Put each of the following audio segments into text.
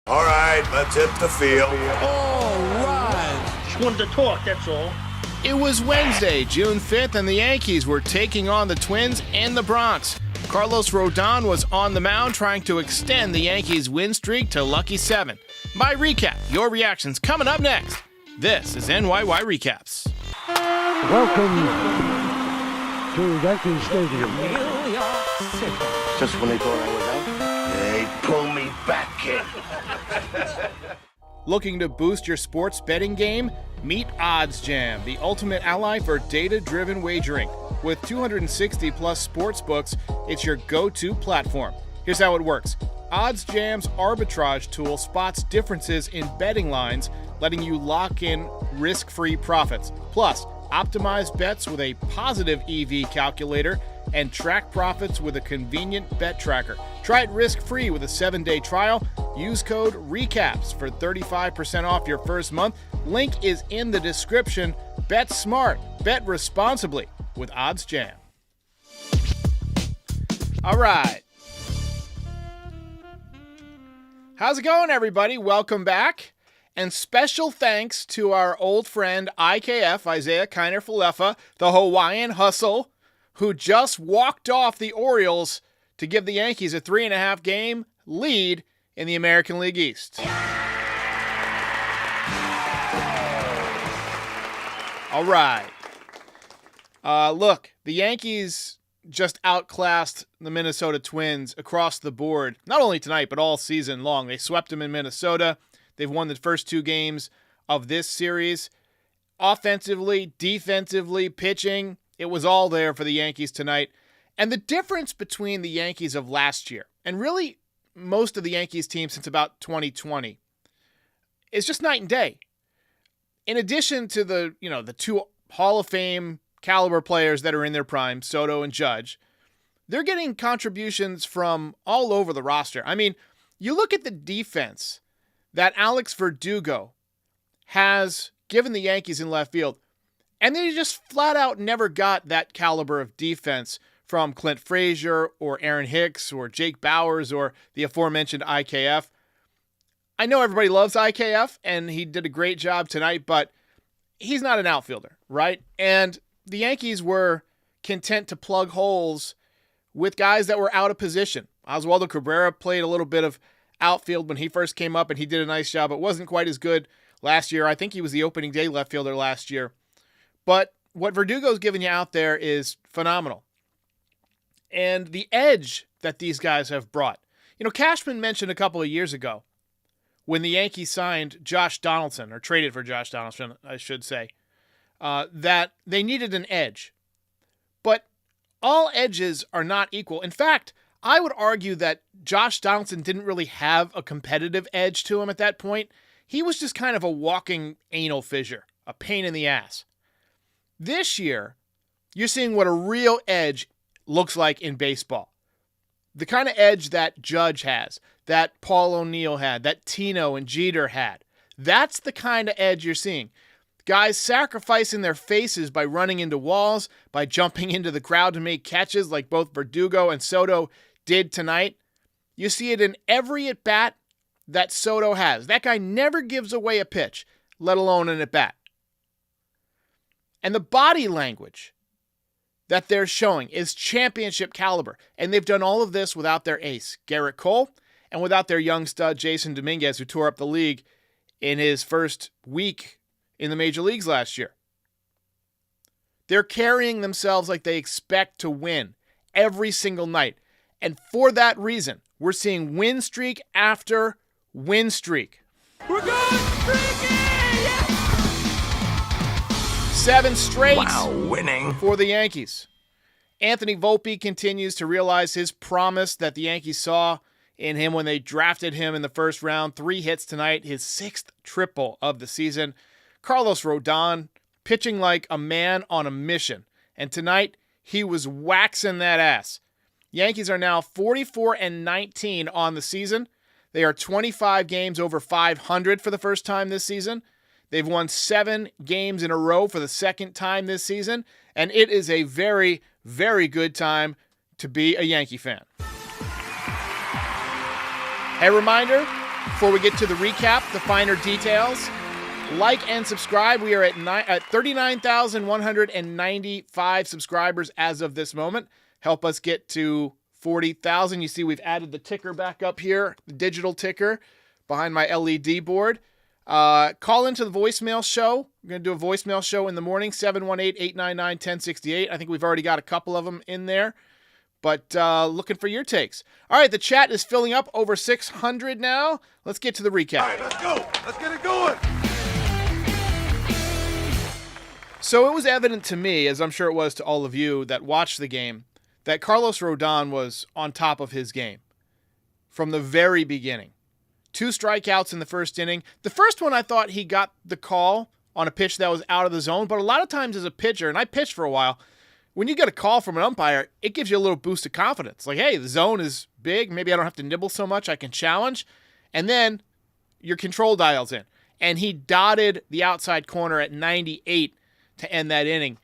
All right, let's hit the field. All right. Just wanted to talk, that's all. It was Wednesday, June 5th, and the Yankees were taking on the Twins and the Bronx. Carlos Rodon was on the mound trying to extend the Yankees' win streak to lucky 7. My recap, your reactions coming up next. This is NYY Recaps. Welcome to Yankee Stadium. Just when they thought I was out, they pull me back in. Looking to boost your sports betting game? Meet OddsJam, the ultimate ally for data-driven wagering. With 260 plus sports books, it's your go-to platform. Here's how it works. OddsJam's arbitrage tool spots differences in betting lines, letting you lock in risk-free profits. Plus, optimize bets with a positive EV calculator and track profits with a convenient bet tracker. Try it risk-free with a 7-day trial. Use code RECAPS for 35% off your first month. Link is in the description. Bet smart, bet responsibly with OddsJam. All right. How's it going, everybody? Welcome back. And special thanks to our old friend IKF, Isaiah Kiner-Falefa, the Hawaiian Hustle, who just walked off the Orioles to give the Yankees a 3.5 game lead in the American League East. All right. Look, the Yankees just outclassed the Minnesota Twins across the board, not only tonight, but all season long. They swept them in Minnesota. They've won the first 2 games of this series. Offensively, defensively, pitching, it was all there for the Yankees tonight. And the difference between the Yankees of last year, and really most of the Yankees teams since about 2020, is just night and day. In addition to the 2 Hall of Fame caliber players that are in their prime, Soto and Judge, they're getting contributions from all over the roster. I mean, you look at the defense that Alex Verdugo has given the Yankees in left field, and they just flat out never got that caliber of defense from Clint Frazier or Aaron Hicks or Jake Bowers or the aforementioned IKF. I know everybody loves IKF, and he did a great job tonight, but he's not an outfielder, right? And the Yankees were content to plug holes with guys that were out of position. Oswaldo Cabrera played a little bit of outfield when he first came up, and he did a nice job. It wasn't quite as good last year. I think he was the opening day left fielder last year. But what Verdugo's giving you out there is phenomenal. And the edge that these guys have brought. Cashman mentioned a couple of years ago when the Yankees signed Josh Donaldson, or traded for Josh Donaldson, I should say, that they needed an edge. But all edges are not equal. In fact, I would argue that Josh Donaldson didn't really have a competitive edge to him at that point. He was just kind of a walking anal fissure, a pain in the ass. This year, you're seeing what a real edge looks like in baseball. The kind of edge that Judge has, that Paul O'Neill had, that Tino and Jeter had. That's the kind of edge you're seeing. Guys sacrificing their faces by running into walls, by jumping into the crowd to make catches like both Verdugo and Soto did tonight. You see it in every at-bat that Soto has. That guy never gives away a pitch, let alone an at-bat. And the body language that they're showing is championship caliber. And they've done all of this without their ace, Garrett Cole, and without their young stud, Jason Dominguez, who tore up the league in his first week in the major leagues last year. They're carrying themselves like they expect to win every single night. And for that reason, we're seeing win streak after win streak. We're going streaking! Yeah! 7 straight winning for the Yankees. Anthony Volpe continues to realize his promise that the Yankees saw in him when they drafted him in the first round. 3 hits tonight, his 6th triple of the season. Carlos Rodon pitching like a man on a mission. And tonight, he was waxing that ass. Yankees are now 44-19 on the season. They are 25 games over 500 for the first time this season. They've won 7 games in a row for the second time this season. And it is a very, very good time to be a Yankee fan. A reminder, Before we get to the recap, the finer details, like and subscribe. We are at 39,195 subscribers as of this moment. Help us get to 40,000. You see we've added the ticker back up here, the digital ticker behind my LED board. Call into the voicemail show. We're going to do a voicemail show in the morning, 718-899-1068. I think we've already got a couple of them in there, but looking for your takes. All right, the chat is filling up, over 600 now. Let's get to the recap. All right, let's go. Let's get it going. So it was evident to me, as I'm sure it was to all of you that watched the game, that Carlos Rodon was on top of his game from the very beginning. 2 strikeouts in the first inning. The first one, I thought he got the call on a pitch that was out of the zone, but a lot of times as a pitcher, and I pitched for a while, when you get a call from an umpire, it gives you a little boost of confidence. Like, hey, the zone is big. Maybe I don't have to nibble so much. I can challenge. And then your control dial's in. And he dotted the outside corner at 98 to end that inning.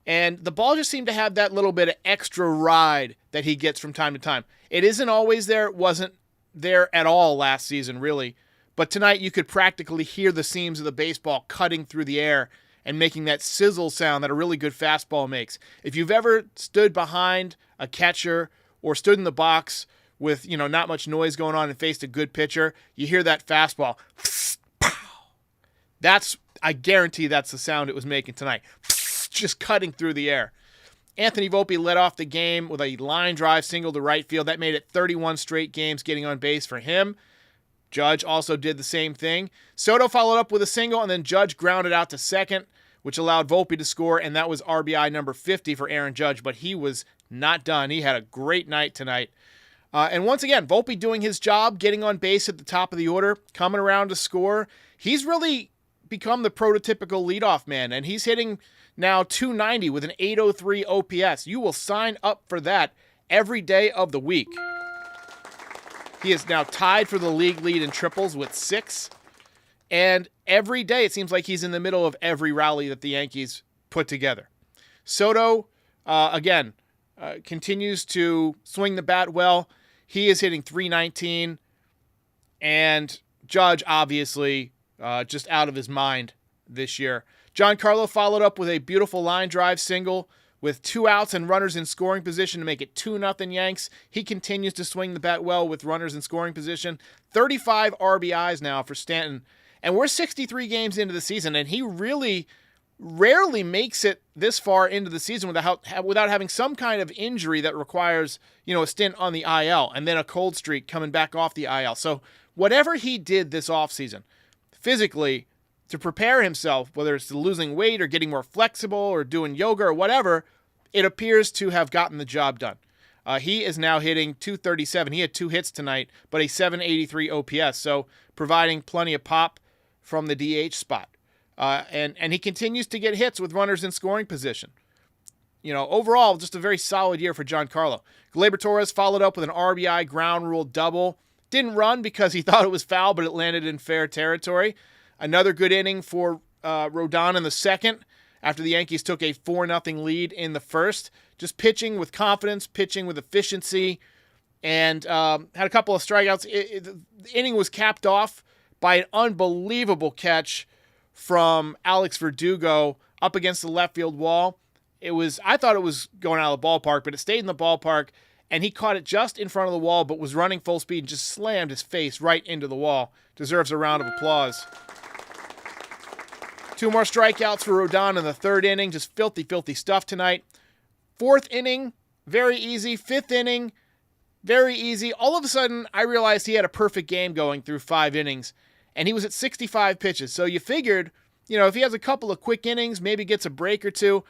And the ball just seemed to have that little bit of extra ride that he gets from time to time. It isn't always there. It wasn't there at all last season, really. But tonight you could practically hear the seams of the baseball cutting through the air and making that sizzle sound that a really good fastball makes. If you've ever stood behind a catcher or stood in the box with, not much noise going on and faced a good pitcher, you hear that fastball. I guarantee that's the sound it was making tonight. Just cutting through the air. Anthony Volpe led off the game with a line drive single to right field. That made it 31 straight games getting on base for him. Judge also did the same thing. Soto followed up with a single, and then Judge grounded out to second, which allowed Volpe to score, and that was RBI number 50 for Aaron Judge, but he was not done. He had a great night tonight. And once again, Volpe doing his job, getting on base at the top of the order, coming around to score. He's really become the prototypical leadoff man, and he's hitting now 290 with an 803 OPS. You will sign up for that every day of the week. He is now tied for the league lead in triples with 6. And every day it seems like he's in the middle of every rally that the Yankees put together. Soto, continues to swing the bat well. He is hitting 319. And Judge, obviously, just out of his mind this year. Giancarlo followed up with a beautiful line drive single with 2 outs and runners in scoring position to make it 2-0 Yanks. He continues to swing the bat well with runners in scoring position. 35 RBIs now for Stanton. And we're 63 games into the season, and he really rarely makes it this far into the season without having some kind of injury that requires, a stint on the IL and then a cold streak coming back off the IL. So whatever he did this offseason, physically, to prepare himself, whether it's losing weight or getting more flexible or doing yoga or whatever, it appears to have gotten the job done. He is now hitting 237. He had 2 hits tonight, but a 783 OPS, so providing plenty of pop from the DH spot. And he continues to get hits with runners in scoring position. Overall, just a very solid year for Giancarlo. Gleyber Torres followed up with an RBI ground rule double. Didn't run because he thought it was foul, but it landed in fair territory. Another good inning for Rodon in the second after the Yankees took a 4-0 lead in the first. Just pitching with confidence, pitching with efficiency, and had a couple of strikeouts. The inning was capped off by an unbelievable catch from Alex Verdugo up against the left field wall. I thought it was going out of the ballpark, but it stayed in the ballpark, and he caught it just in front of the wall, but was running full speed and just slammed his face right into the wall. Deserves a round of applause. 2 more strikeouts for Rodon in the third inning. Just filthy, filthy stuff tonight. 4th inning, very easy. 5th inning, very easy. All of a sudden, I realized he had a perfect game going through 5 innings, and he was at 65 pitches. So you figured, if he has a couple of quick innings, maybe gets a break or two,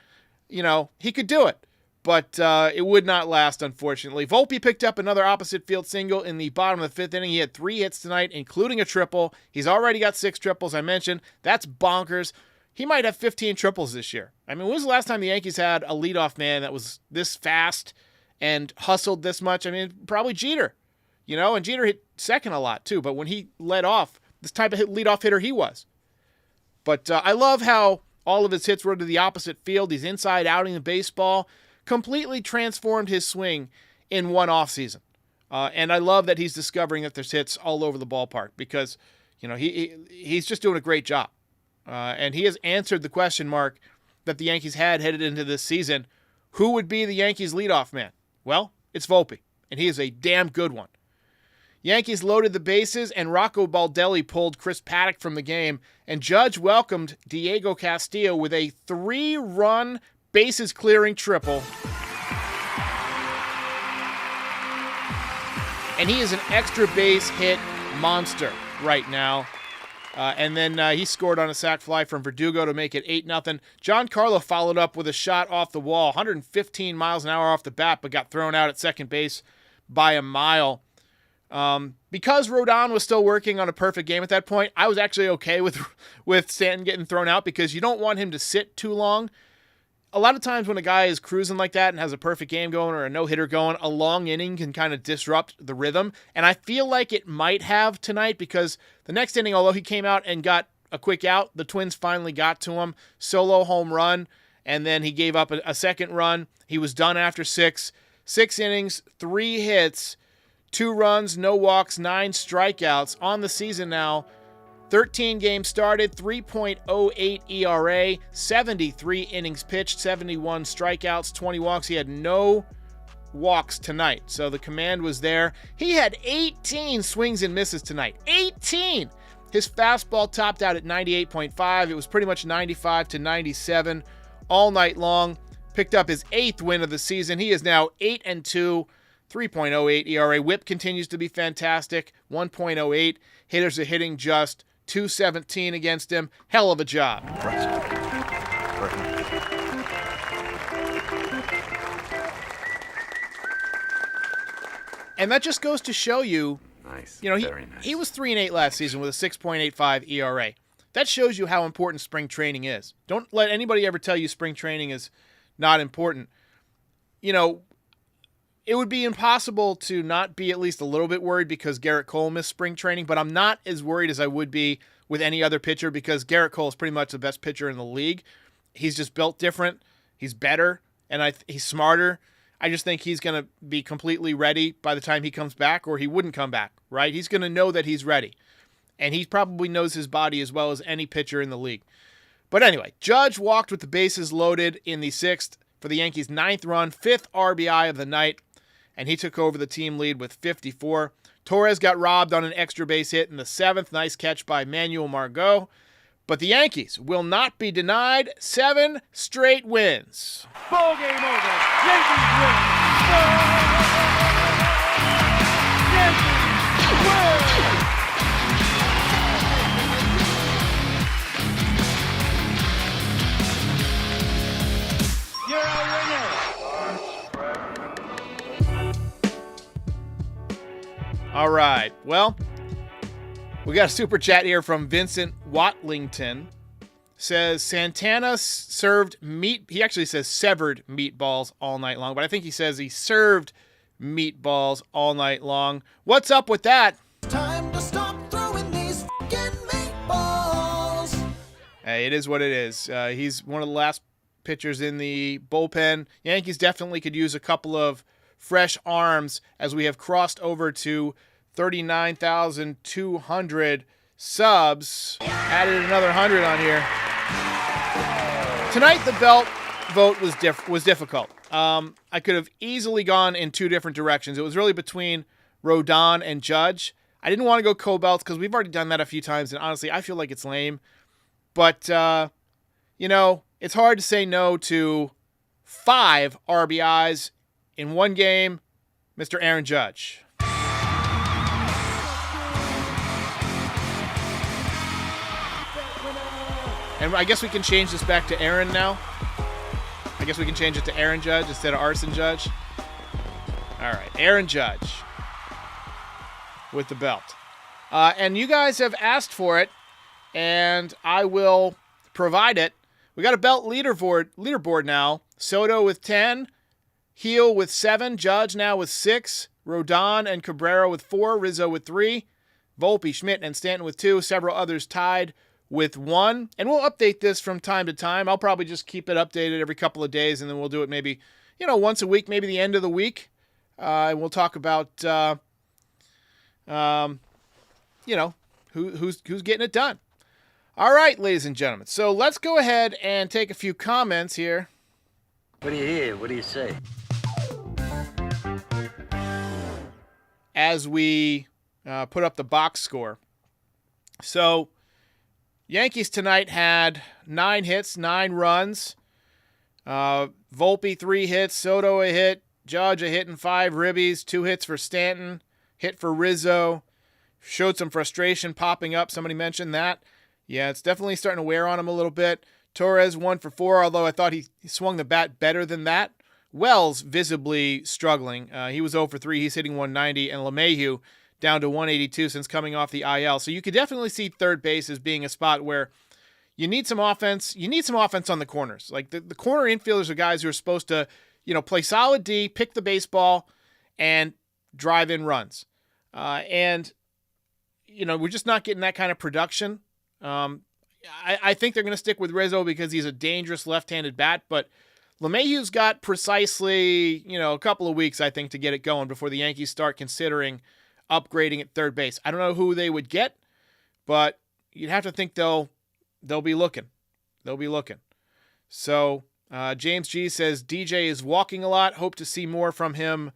he could do it. But it would not last, unfortunately. Volpe picked up another opposite field single in the bottom of the 5th inning. He had 3 hits tonight, including a triple. He's already got 6 triples, I mentioned. That's bonkers. He might have 15 triples this year. I mean, when was the last time the Yankees had a leadoff man that was this fast and hustled this much? I mean, probably Jeter. And Jeter hit second a lot, too. But when he led off, this type of leadoff hitter he was. But I love how all of his hits were to the opposite field. He's inside outing the baseball. Completely transformed his swing in one offseason. And I love that he's discovering that there's hits all over the ballpark because, he's just doing a great job. And he has answered the question mark that the Yankees had headed into this season. Who would be the Yankees' leadoff man? Well, it's Volpe, and he is a damn good one. Yankees loaded the bases, and Rocco Baldelli pulled Chris Paddock from the game, and Judge welcomed Diego Castillo with a 3-run bases-clearing triple. And he is an extra base hit monster right now. And then he scored on a sac fly from Verdugo to make it 8-0. Giancarlo followed up with a shot off the wall, 115 miles an hour off the bat, but got thrown out at second base by a mile. Because Rodon was still working on a perfect game at that point, I was actually okay with Stanton getting thrown out because you don't want him to sit too long. A lot of times when a guy is cruising like that and has a perfect game going or a no-hitter going, a long inning can kind of disrupt the rhythm. And I feel like it might have tonight because the next inning, although he came out and got a quick out, the Twins finally got to him. Solo home run, and then he gave up a second run. He was done after 6. 6 innings, 3 hits, 2 runs, no walks, 9 strikeouts. On the season now, 13 games started, 3.08 ERA, 73 innings pitched, 71 strikeouts, 20 walks. He had no walks tonight, so the command was there. He had 18 swings and misses tonight. 18! His fastball topped out at 98.5. It was pretty much 95 to 97 all night long. Picked up his 8th win of the season. He is now 8-2, 3.08 ERA. Whip continues to be fantastic, 1.08. Hitters are hitting just .217 against him. Hell of a job. And that just goes to show you, nice. Very nice. He was 3-8 last season with a 6.85 ERA. That shows you how important spring training is. Don't let anybody ever tell you spring training is not important. It would be impossible to not be at least a little bit worried because Garrett Cole missed spring training, but I'm not as worried as I would be with any other pitcher because Garrett Cole is pretty much the best pitcher in the league. He's just built different. He's better, and he's smarter. I just think he's going to be completely ready by the time he comes back, or he wouldn't come back, right? He's going to know that he's ready, and he probably knows his body as well as any pitcher in the league. But anyway, Judge walked with the bases loaded in the 6th for the Yankees' 9th run, 5th RBI of the night, and he took over the team lead with 54. Torres got robbed on an extra base hit in the 7th. Nice catch by Manuel Margot. But the Yankees will not be denied 7 straight wins. Ball game over. Yankees win. Yankees win. You're a winner. All right. Well, we got a super chat here from Vincent Watlington. Says Santana served meat. He actually says severed meatballs all night long, but I think he says he served meatballs all night long. What's up with that? Time to stop throwing these fucking meatballs. Hey, it is what it is. He's one of the last pitchers in the bullpen. Yankees definitely could use a couple of fresh arms as we have crossed over to 39,200 subs. Added another 100 on here. Tonight, the belt vote was difficult. I could have easily gone in 2 different directions. It was really between Rodon and Judge. I didn't want to go co-belts because we've already done that a few times, and honestly, I feel like it's lame. But, it's hard to say no to 5 RBIs in one game, Mr. Aaron Judge. And I guess we can change this back to Aaron now. I guess we can change it to Aaron Judge instead of Arson Judge. All right, Aaron Judge with the belt. And you guys have asked for it, and I will provide it. We got a belt leaderboard now. Soto with 10, Heel with 7, Judge now with 6, Rodon and Cabrera with 4, Rizzo with 3, Volpe, Schmidt, and Stanton with 2, several others tied with 1. And we'll update this from time to time. I'll probably just keep it updated every couple of days, and then we'll do it maybe, once a week, maybe the end of the week. And we'll talk about, who's getting it done. All right, ladies and gentlemen. So let's go ahead and take a few comments here. What do you hear? What do you say? As we put up the box score. So Yankees tonight had 9 hits, 9 runs. Volpe 3 hits, Soto a hit, Judge a hit and 5 ribbies, 2 hits for Stanton, hit for Rizzo. Showed some frustration popping up. Somebody mentioned that. Yeah, it's definitely starting to wear on him a little bit. Torres 1 for 4, although I thought he swung the bat better than that. Wells visibly struggling. He was 0 for 3. He's hitting 190, and LeMahieu down to 182 since coming off the IL. So you could definitely see third base as being a spot where you need some offense. You need some offense on the corners. Like the corner infielders are guys who are supposed to, play solid D, pick the baseball, and drive in runs. And we're just not getting that kind of production. I think they're going to stick with Rizzo because he's a dangerous left-handed bat, but LeMahieu's got precisely, a couple of weeks, I think, to get it going before the Yankees start considering upgrading at third base. I don't know who they would get, but you'd have to think they'll be looking. They'll be looking. So James G says DJ is walking a lot. Hope to see more from him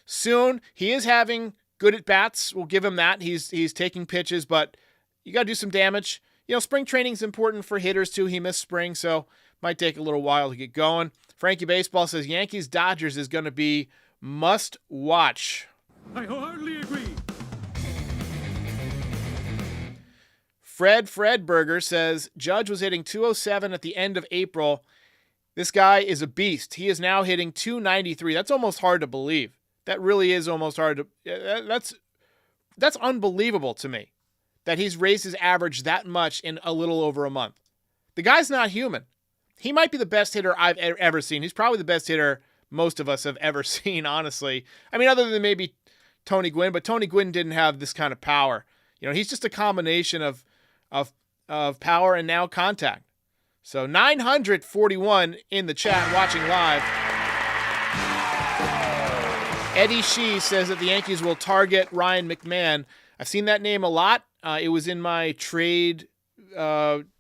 soon. He is having good at bats. We'll give him that. He's taking pitches, but you got to do some damage. Spring training is important for hitters too. He missed spring, so might take a little while to get going. Frankie Baseball says Yankees Dodgers is going to be must watch. I wholeheartedly agree. Fred Burger says Judge was hitting 207 at the end of April. This guy is a beast. He is now hitting 293. That's almost hard to believe. That really is almost hard to. That's unbelievable to me that he's raised his average that much in a little over a month. The guy's not human. He might be the best hitter I've ever seen. He's probably the best hitter most of us have ever seen, honestly. I mean, other than maybe Tony Gwynn, but Tony Gwynn didn't have this kind of power. He's just a combination of power and now contact. So 941 in the chat watching live. Eddie Shee says that the Yankees will target Ryan McMahon. I've seen that name a lot. It was in my trade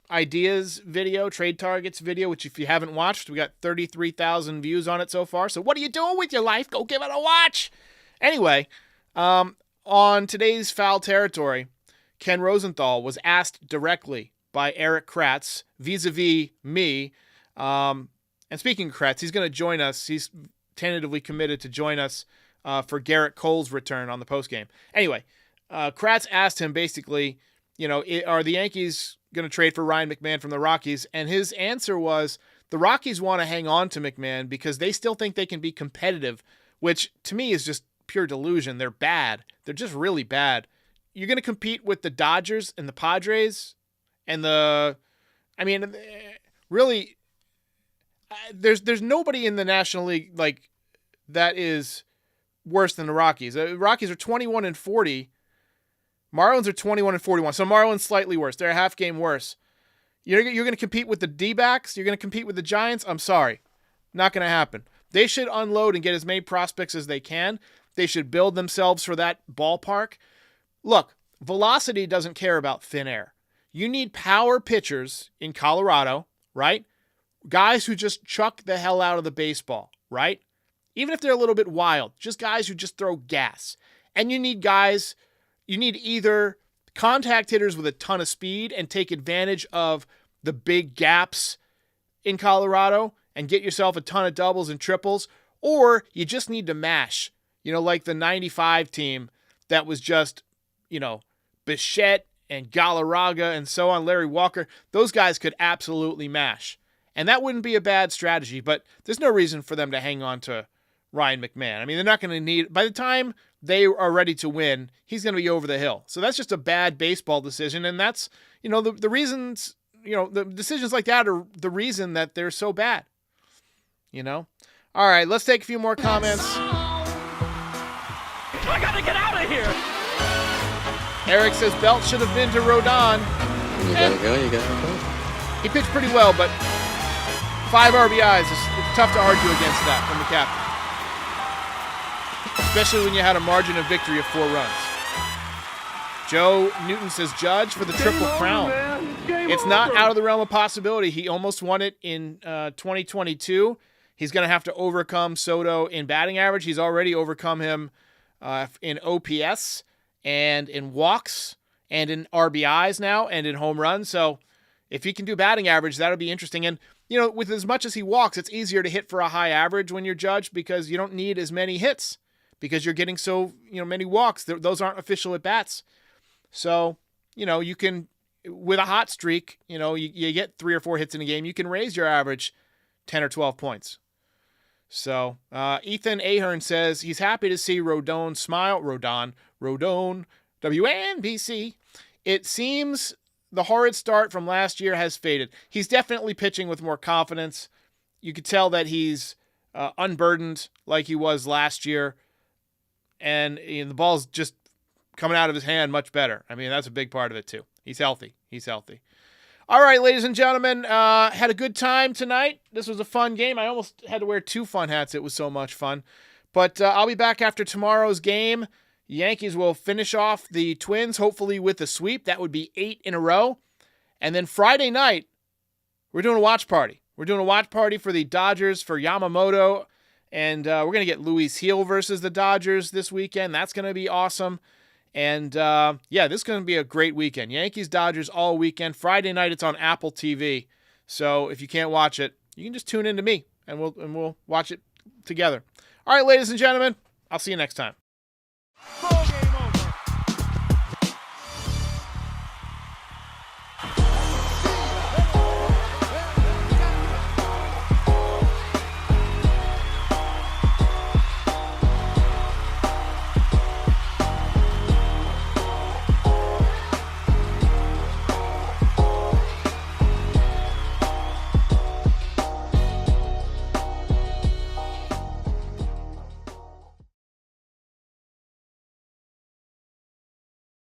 ideas video, trade targets video, which if you haven't watched, we got 33,000 views on it so far. So what are you doing with your life? Go give it a watch. Anyway, on today's Foul Territory, Ken Rosenthal was asked directly by Erik Kratz vis-a-vis me. And speaking of Kratz, he's going to join us. He's tentatively committed to join us for Garrett Cole's return on the postgame. Anyway, Kratz asked him basically, are the Yankees going to trade for Ryan McMahon from the Rockies? And his answer was the Rockies want to hang on to McMahon because they still think they can be competitive, which to me is just pure delusion. They're bad. They're just really bad. You're going to compete with the Dodgers and the Padres and really, there's nobody in the National League that is worse than the Rockies. The Rockies are 21-40. Marlins are 21-41. So Marlins slightly worse. They're a half game worse. You're going to compete with the D-backs? You're going to compete with the Giants? I'm sorry. Not going to happen. They should unload and get as many prospects as they can. They should build themselves for that ballpark. Look, velocity doesn't care about thin air. You need power pitchers in Colorado, right? Guys who just chuck the hell out of the baseball, right? Even if they're a little bit wild, just guys who just throw gas. And you need either contact hitters with a ton of speed and take advantage of the big gaps in Colorado and get yourself a ton of doubles and triples, or you just need to mash, like the 95 team that was just, Bichette and Galarraga and so on, Larry Walker. Those guys could absolutely mash. And that wouldn't be a bad strategy, but there's no reason for them to hang on to Ryan McMahon. I mean, they're not going to need, by the time they are ready to win, he's going to be over the hill. So that's just a bad baseball decision. And that's, the reasons, the decisions like that are the reason that they're so bad. All right, let's take a few more comments. I gotta get out of here! Erik says Belt should have been to Rodon. You gotta go. He pitched pretty well, but 5 RBIs is tough to argue against that from the captain. especially when you had a margin of victory of 4 runs. Joe Newton says Judge for the Triple Crown. It's not out of the realm of possibility. He almost won it in 2022. He's going to have to overcome Soto in batting average. He's already overcome him in OPS and in walks and in RBIs now and in home runs. So if he can do batting average, that'll be interesting. And, you know, with as much as he walks, it's easier to hit for a high average when you're Judge because you don't need as many hits because you're getting so, many walks. Those aren't official at-bats. So, you can, with a hot streak, you get 3 or 4 hits in a game, you can raise your average 10 or 12 points. So, Ethan Ahern says he's happy to see Rodon smile. Rodon, WNBC. It seems the horrid start from last year has faded. He's definitely pitching with more confidence. You could tell that he's unburdened like he was last year. And the ball's just coming out of his hand much better. I mean, that's a big part of it too. He's healthy. All right, ladies and gentlemen, had a good time tonight. This was a fun game. I almost had to wear 2 fun hats. It was so much fun. But I'll be back after tomorrow's game. Yankees will finish off the Twins, hopefully with a sweep. That would be 8 in a row. And then Friday night, we're doing a watch party. We're doing a watch party for the Dodgers for Yamamoto. And we're going to get Luis Gil versus the Dodgers this weekend. That's going to be awesome. And, this is going to be a great weekend. Yankees, Dodgers all weekend. Friday night, it's on Apple TV. So if you can't watch it, you can just tune in to me, and we'll watch it together. All right, ladies and gentlemen, I'll see you next time.